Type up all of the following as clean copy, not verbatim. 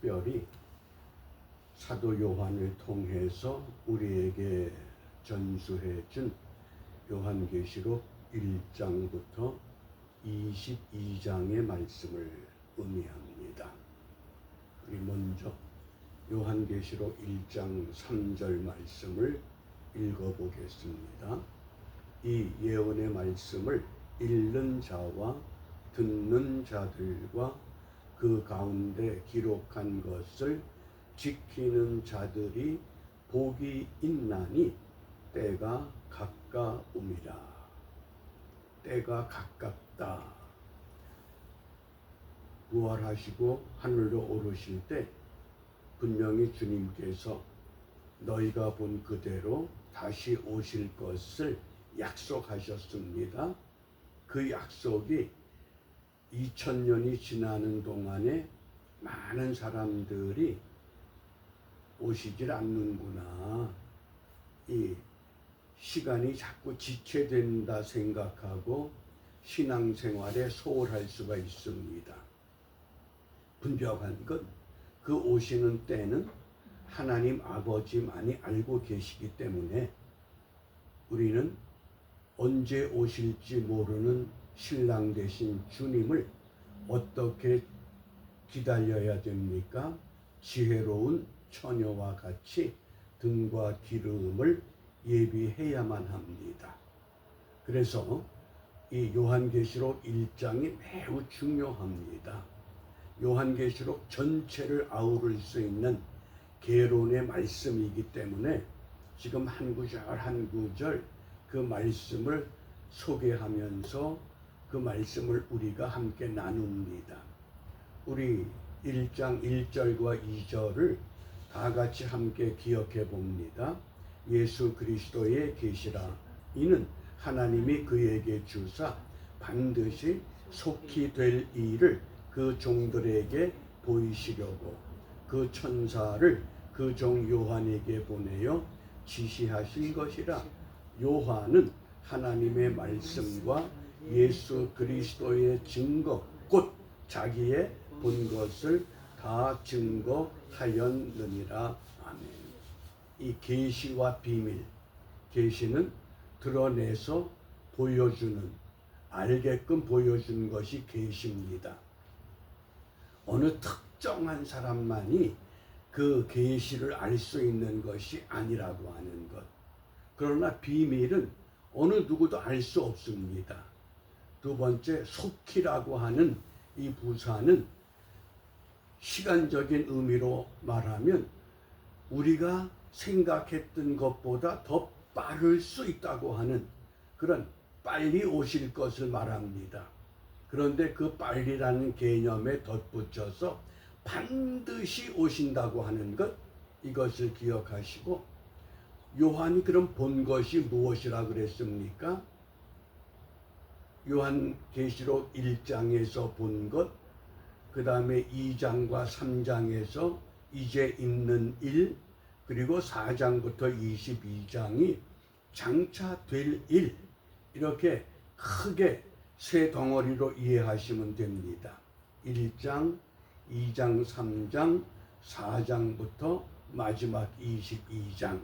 특별히 사도 요한을 통해서 우리에게 전수해 준 요한계시록 1장부터 22장의 말씀을 의미합니다. 우리 먼저 요한계시록 1장 3절 말씀을 읽어보겠습니다. 이 예언의 말씀을 읽는 자와 듣는 자들과 그 가운데 기록한 것을 지키는 자들이 복이 있나니 때가 가까움이라. 때가 가깝다. 부활하시고 하늘로 오르실 때 분명히 주님께서 너희가 본 그대로 다시 오실 것을 약속하셨습니다. 그 약속이 2000년이 지나는 동안에 많은 사람들이 오시질 않는구나. 이 시간이 자꾸 지체된다 생각하고 신앙생활에 소홀할 수가 있습니다. 분명한 건 그 오시는 때는 하나님 아버지만이 알고 계시기 때문에 우리는 언제 오실지 모르는 신랑 되신 주님을 어떻게 기다려야 됩니까? 지혜로운 처녀와 같이 등과 기름을 예비해야만 합니다. 그래서 이 요한계시록 1장이 매우 중요합니다. 요한계시록 전체를 아우를 수 있는 계론의 말씀이기 때문에 지금 한 구절 한 구절 그 말씀을 소개하면서 그 말씀을 우리가 함께 나눕니다. 우리 1장 1절과 2절을 다 같이 함께 기억해 봅니다. 예수 그리스도의 계시라. 이는 하나님이 그에게 주사 반드시 속히 될 일을 그 종들에게 보이시려고 그 천사를 그 종 요한에게 보내어 지시하신 것이라. 요한은 하나님의 말씀과 예수 그리스도의 증거 곧 자기의 본 것을 다 증거하였느니라. 아멘. 이 계시와 비밀, 계시는 드러내서 보여주는, 알게끔 보여주는 것이 계시입니다. 어느 특정한 사람만이 그 계시를 알 수 있는 것이 아니라고 하는 것. 그러나 비밀은 어느 누구도 알 수 없습니다. 두 번째, 속히라고 하는 이 부사는 시간적인 의미로 말하면 우리가 생각했던 것보다 더 빠를 수 있다고 하는 그런 빨리 오실 것을 말합니다. 그런데 그 빨리라는 개념에 덧붙여서 반드시 오신다고 하는 것, 이것을 기억하시고, 요한이 그럼 본 것이 무엇이라 그랬습니까? 요한계시록 1장에서 본 것, 그 다음에 2장과 3장에서 이제 있는 일, 그리고 4장부터 22장이 장차 될 일, 이렇게 크게 세 덩어리로 이해하시면 됩니다. 1장, 2장, 3장, 4장부터 마지막 22장.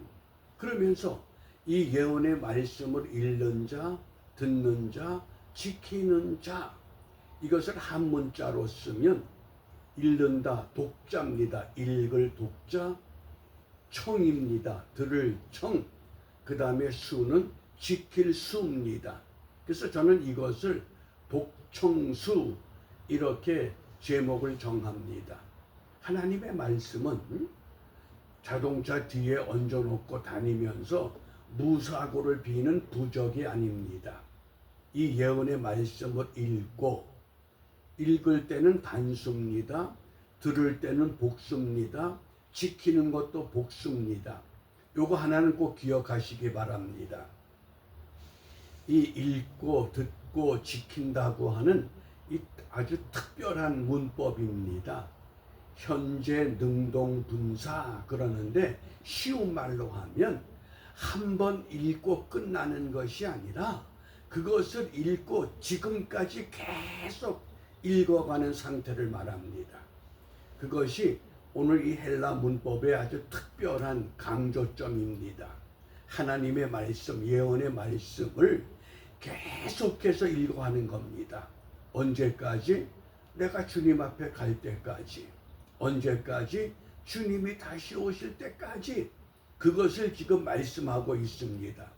그러면서 이 예언의 말씀을 읽는 자, 듣는 자, 지키는 자, 이것을 한 문자로 쓰면 읽는다, 독자입니다. 읽을 독자, 청입니다. 들을 청, 그 다음에 수는 지킬 수입니다. 그래서 저는 이것을 독청수 이렇게 제목을 정합니다. 하나님의 말씀은 자동차 뒤에 얹어놓고 다니면서 무사고를 비는 부적이 아닙니다. 이 예언의 말씀을 읽을 때는 단수입니다. 들을 때는 복수입니다. 지키는 것도 복수입니다. 요거 하나는 꼭 기억하시기 바랍니다. 이 읽고 듣고 지킨다고 하는 이 아주 특별한 문법입니다. 현재 능동분사 그러는데 쉬운 말로 하면 한 번 읽고 끝나는 것이 아니라 그것을 읽고 지금까지 계속 읽어가는 상태를 말합니다. 그것이 오늘 이 헬라 문법의 아주 특별한 강조점입니다. 하나님의 말씀, 예언의 말씀을 계속해서 읽어가는 겁니다. 언제까지? 내가 주님 앞에 갈 때까지. 언제까지? 주님이 다시 오실 때까지. 그것을 지금 말씀하고 있습니다.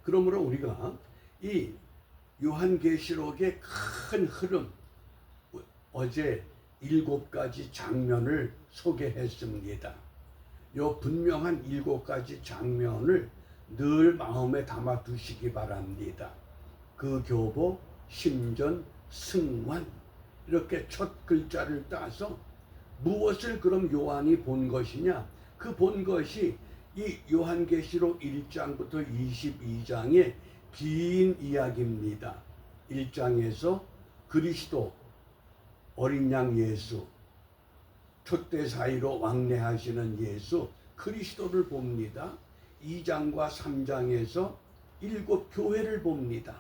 그러므로 우리가 이 요한계시록의 큰 흐름, 어제 7가지 장면을 소개했습니다. 요 분명한 7가지 장면을 늘 마음에 담아 두시기 바랍니다. 그 교보, 심전, 승환, 이렇게 첫 글자를 따서 무엇을 그럼 요한이 본 것이냐? 그 본 것이 이 요한계시록 1장부터 22장의 긴 이야기입니다. 1장에서 그리스도, 어린 양 예수, 촛대 사이로 왕래하시는 예수, 그리스도를 봅니다. 2장과 3장에서 7교회를 봅니다.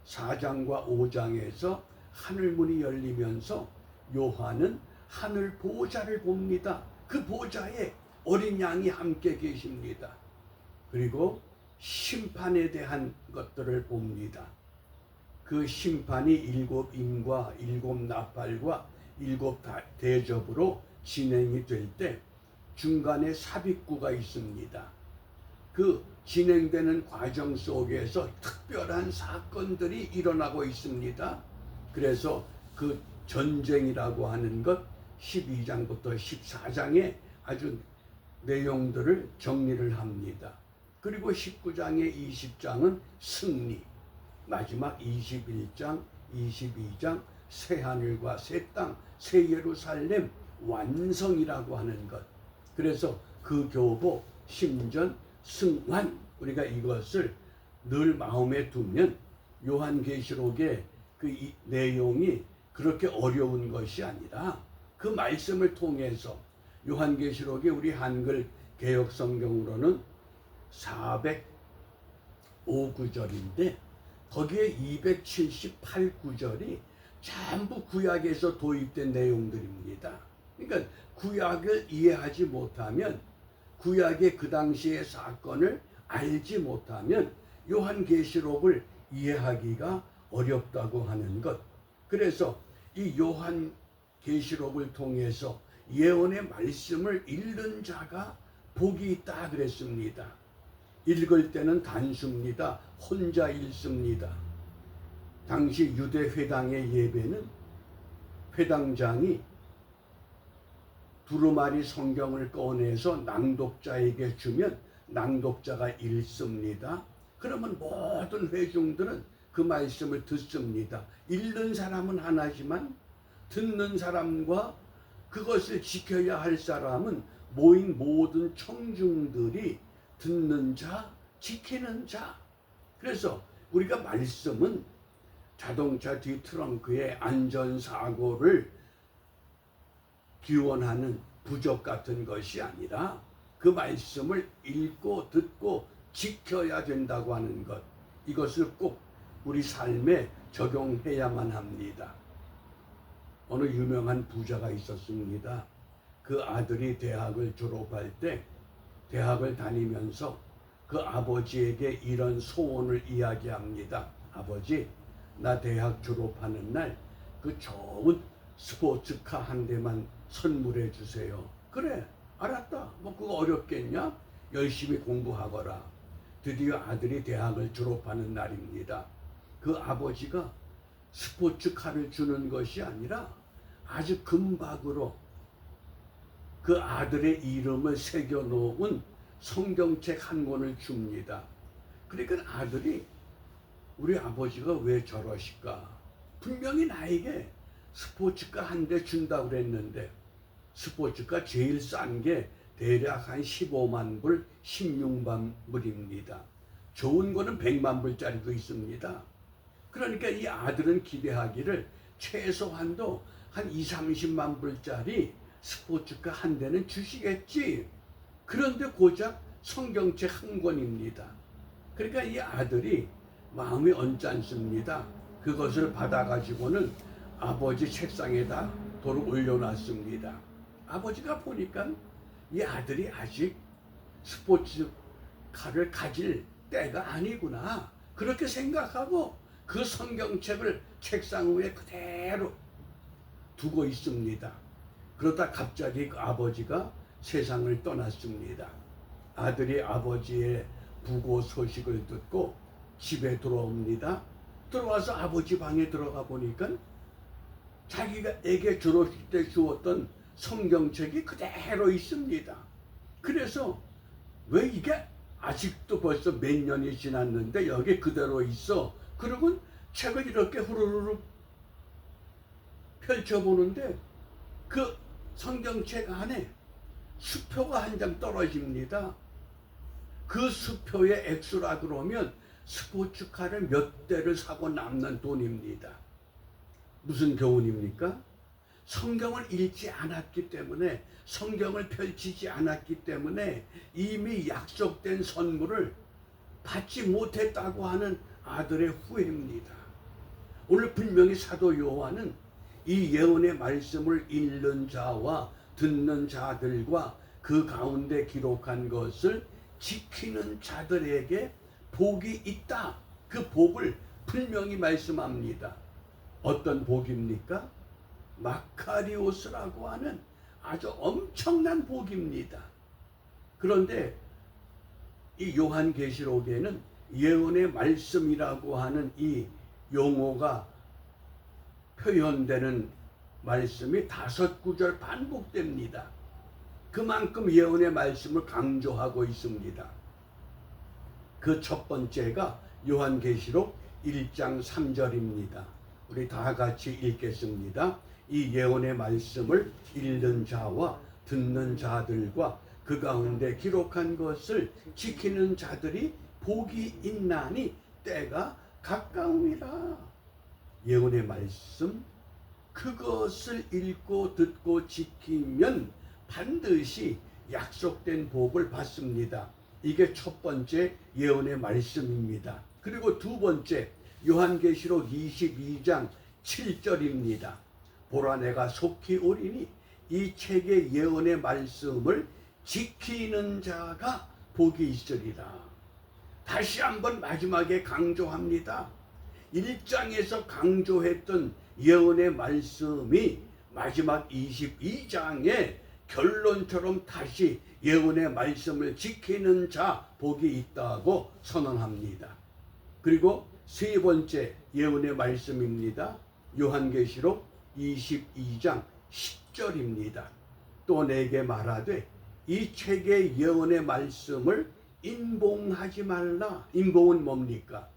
4장과 5장에서 하늘문이 열리면서 요한은 하늘 보좌를 봅니다. 그 보좌에 어린 양이 함께 계십니다. 그리고 심판에 대한 것들을 봅니다. 그 심판이 7임과 7나팔과 7대접으로 진행이 될 때 중간에 삽입구가 있습니다. 그 진행되는 과정 속에서 특별한 사건들이 일어나고 있습니다. 그래서 그 전쟁이라고 하는 것 12장부터 14장에 아주 내용들을 정리를 합니다. 그리고 19장에 20장은 승리, 마지막 21장, 22장 새 하늘과 새 땅, 새 예루살렘 완성이라고 하는 것. 그래서 그 교보, 심전, 승환, 우리가 이것을 늘 마음에 두면 요한계시록의 그 내용이 그렇게 어려운 것이 아니라 그 말씀을 통해서 요한계시록이 우리 한글 개역 성경으로는 405구절인데 거기에 278구절이 전부 구약에서 도입된 내용들입니다. 그러니까 구약을 이해하지 못하면, 구약의 그 당시의 사건을 알지 못하면 요한계시록을 이해하기가 어렵다고 하는 것. 그래서 이 요한계시록을 통해서 예언의 말씀을 읽는 자가 복이 있다 그랬습니다. 읽을 때는 단수입니다. 혼자 읽습니다. 당시 유대 회당의 예배는 회당장이 두루마리 성경을 꺼내서 낭독자에게 주면 낭독자가 읽습니다. 그러면 모든 회중들은 그 말씀을 듣습니다. 읽는 사람은 하나지만 듣는 사람과 그것을 지켜야 할 사람은 모인 모든 청중들이 듣는 자, 지키는 자. 그래서 우리가 말씀은 자동차 뒤 트렁크의 안전사고를 기원하는 부적 같은 것이 아니라 그 말씀을 읽고 듣고 지켜야 된다고 하는 것. 이것을 꼭 우리 삶에 적용해야만 합니다. 어느 유명한 부자가 있었습니다. 그 아들이 대학을 졸업할 때 대학을 다니면서 그 아버지에게 이런 소원을 이야기합니다. 아버지, 나 대학 졸업하는 날 그 좋은 스포츠카 한 대만 선물해 주세요. 그래, 알았다. 뭐 그거 어렵겠냐? 열심히 공부하거라. 드디어 아들이 대학을 졸업하는 날입니다. 그 아버지가 스포츠카를 주는 것이 아니라 아주 금박으로 그 아들의 이름을 새겨놓은 성경책 한 권을 줍니다. 그러니까 아들이 우리 아버지가 왜 저러실까? 분명히 나에게 스포츠카 한 대 준다고 그랬는데 스포츠카 제일 싼 게 대략 한 15만 불, 16만 불입니다. 좋은 거는 100만 불짜리도 있습니다. 그러니까 이 아들은 기대하기를 최소한도 한 2, 30만 불짜리 스포츠카 한 대는 주시겠지. 그런데 고작 성경책 한 권입니다. 그러니까 이 아들이 마음이 언짢습니다. 그것을 받아가지고는 아버지 책상에다 도로 올려놨습니다. 아버지가 보니까 이 아들이 아직 스포츠카를 가질 때가 아니구나, 그렇게 생각하고 그 성경책을 책상 위에 그대로 두고 있습니다. 그러다 갑자기 그 아버지가 세상을 떠났습니다. 아들이 아버지의 부고 소식을 듣고 집에 들어옵니다. 들어와서 아버지 방에 들어가 보니까 자기가 애기 졸업식 때 주었던 성경책이 그대로 있습니다. 그래서 왜 이게 아직도 벌써 몇 년이 지났는데 여기 그대로 있어? 그러고 책을 이렇게 후루룩 펼쳐보는데 그 성경책 안에 수표가 한 장 떨어집니다. 그 수표의 액수라 그러면 스포츠카를 몇 대를 사고 남는 돈입니다. 무슨 교훈입니까? 성경을 읽지 않았기 때문에, 성경을 펼치지 않았기 때문에 이미 약속된 선물을 받지 못했다고 하는 아들의 후회입니다. 오늘 분명히 사도 요한은 이 예언의 말씀을 읽는 자와 듣는 자들과 그 가운데 기록한 것을 지키는 자들에게 복이 있다, 그 복을 분명히 말씀합니다. 어떤 복입니까? 마카리오스라고 하는 아주 엄청난 복입니다. 그런데 이 요한계시록에는 예언의 말씀이라고 하는 이 용어가 표현되는 말씀이 5구절 반복됩니다. 그만큼 예언의 말씀을 강조하고 있습니다. 그 첫 번째가 요한계시록 1장 3절입니다. 우리 다 같이 읽겠습니다. 이 예언의 말씀을 읽는 자와 듣는 자들과 그 가운데 기록한 것을 지키는 자들이 복이 있나니 때가 가까우니라. 예언의 말씀, 그것을 읽고 듣고 지키면 반드시 약속된 복을 받습니다. 이게 첫 번째 예언의 말씀입니다. 그리고 두 번째, 요한계시록 22장 7절입니다. 보라, 내가 속히 오리니 이 책의 예언의 말씀을 지키는 자가 복이 있으리라. 다시 한번 마지막에 강조합니다. 1장에서 강조했던 예언의 말씀이 마지막 22장에 결론처럼 다시 예언의 말씀을 지키는 자 복이 있다고 선언합니다. 그리고 세 번째 예언의 말씀입니다. 요한계시록 22장 10절입니다. 또 내게 말하되 이 책의 예언의 말씀을 인봉하지 말라. 인봉은 뭡니까?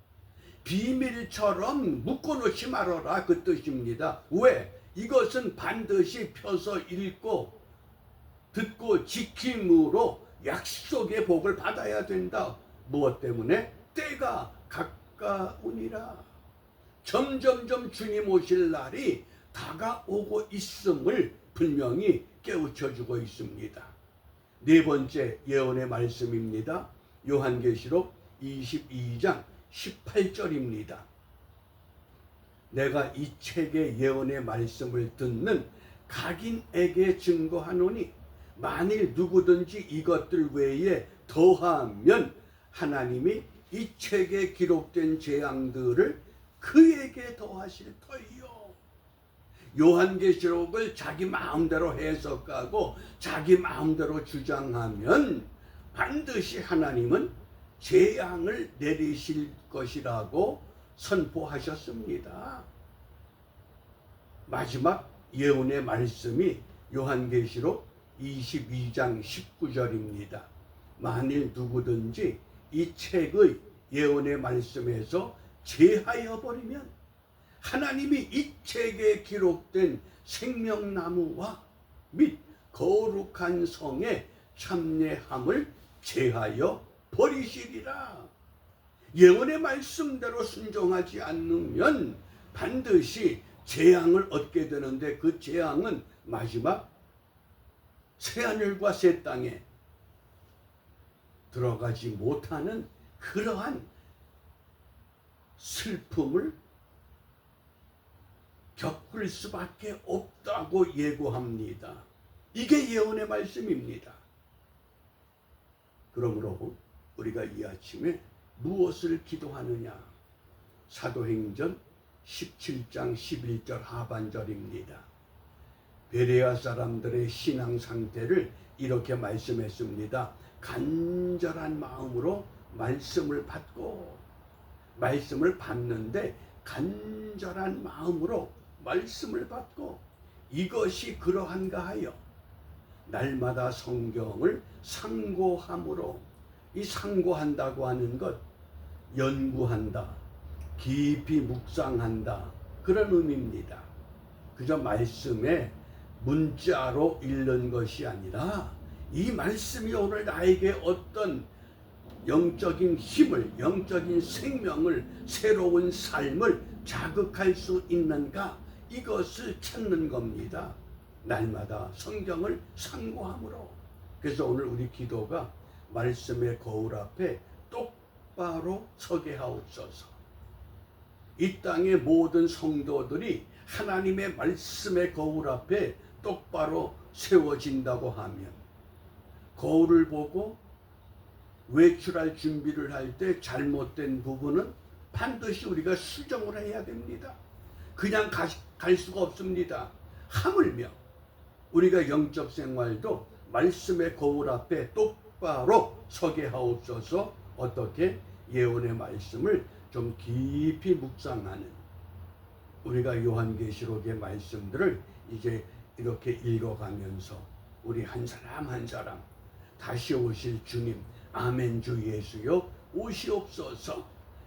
비밀처럼 묶어놓지 말아라, 그 뜻입니다. 왜? 이것은 반드시 펴서 읽고 듣고 지킴으로 약속의 복을 받아야 된다. 무엇 때문에? 때가 가까우니라. 점점점 주님 오실 날이 다가오고 있음을 분명히 깨우쳐주고 있습니다. 네 번째 예언의 말씀입니다. 요한계시록 22장 18절입니다. 내가 이 책의 예언의 말씀을 듣는 각인에게 증거하노니 만일 누구든지 이것들 외에 더하면 하나님이 이 책에 기록된 재앙들을 그에게 더하실 터이요. 요한계시록을 자기 마음대로 해석하고 자기 마음대로 주장하면 반드시 하나님은 재앙을 내리실 것이라고 선포하셨습니다. 마지막 예언의 말씀이 요한계시록 22장 19절입니다. 만일 누구든지 이 책의 예언의 말씀에서 제하여 버리면 하나님이 이 책에 기록된 생명나무와 및 거룩한 성의 참례함을 제하여 버리시리라. 예언의 말씀대로 순종하지 않으면 반드시 재앙을 얻게 되는데, 그 재앙은 마지막 새하늘과 새 땅에 들어가지 못하는 그러한 슬픔을 겪을 수밖에 없다고 예고합니다. 이게 예언의 말씀입니다. 그러므로 우리가 이 아침에 무엇을 기도하느냐? 사도행전 17장 11절 하반절입니다. 베레아 사람들의 신앙 상태를 이렇게 말씀했습니다. 간절한 마음으로 말씀을 받고, 말씀을 받는데 간절한 마음으로 말씀을 받고, 이것이 그러한가 하여 날마다 성경을 상고함으로, 이 상고한다고 하는 것, 연구한다, 깊이 묵상한다, 그런 의미입니다. 그저 말씀에 문자로 읽는 것이 아니라 이 말씀이 오늘 나에게 어떤 영적인 힘을, 영적인 생명을, 새로운 삶을 자극할 수 있는가, 이것을 찾는 겁니다. 날마다 성경을 상고함으로. 그래서 오늘 우리 기도가 말씀의 거울 앞에 똑바로 서게 하옵소서. 이 땅의 모든 성도들이 하나님의 말씀의 거울 앞에 똑바로 세워진다고 하면, 거울을 보고 외출할 준비를 할 때 잘못된 부분은 반드시 우리가 수정을 해야 됩니다. 그냥 갈 수가 없습니다. 하물며 우리가 영적 생활도 말씀의 거울 앞에 똑바로 서게 하옵소서. 어떻게? 예언의 말씀을 좀 깊이 묵상하는, 우리가 요한계시록의 말씀들을 이제 이렇게 읽어가면서 우리 한 사람 한 사람 다시 오실 주님, 아멘 주 예수여 오시옵소서,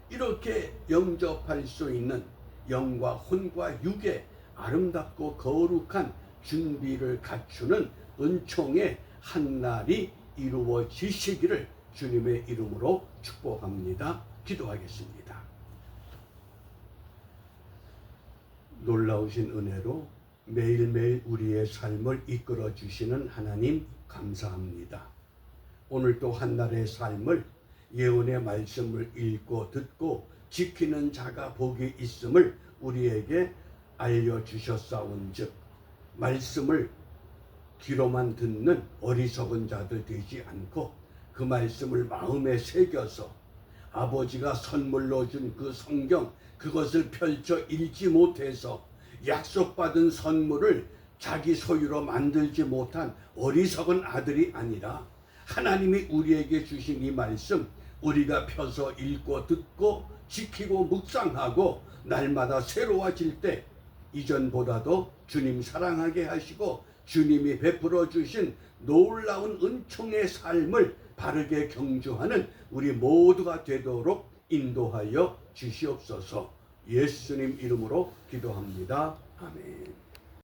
이렇게 영접할 수 있는 영과 혼과 육의 아름답고 거룩한 준비를 갖추는 은총의 한날이 이루어지시기를 주님의 이름으로 축복합니다. 기도하겠습니다. 놀라우신 은혜로 매일매일 우리의 삶을 이끌어 주시는 하나님 감사합니다. 오늘 또 한날의 삶을 예언의 말씀을 읽고 듣고 지키는 자가 복이 있음을 우리에게 알려주셨사온즉, 말씀을 귀로만 듣는 어리석은 자들 되지 않고 그 말씀을 마음에 새겨서 아버지가 선물로 준 그 성경, 그것을 펼쳐 읽지 못해서 약속받은 선물을 자기 소유로 만들지 못한 어리석은 아들이 아니라, 하나님이 우리에게 주신 이 말씀 우리가 펴서 읽고 듣고 지키고 묵상하고 날마다 새로워질 때 이전보다도 주님 사랑하게 하시고 주님이 베풀어 주신 놀라운 은총의 삶을 바르게 경주하는 우리 모두가 되도록 인도하여 주시옵소서. 예수님 이름으로 기도합니다. 아멘.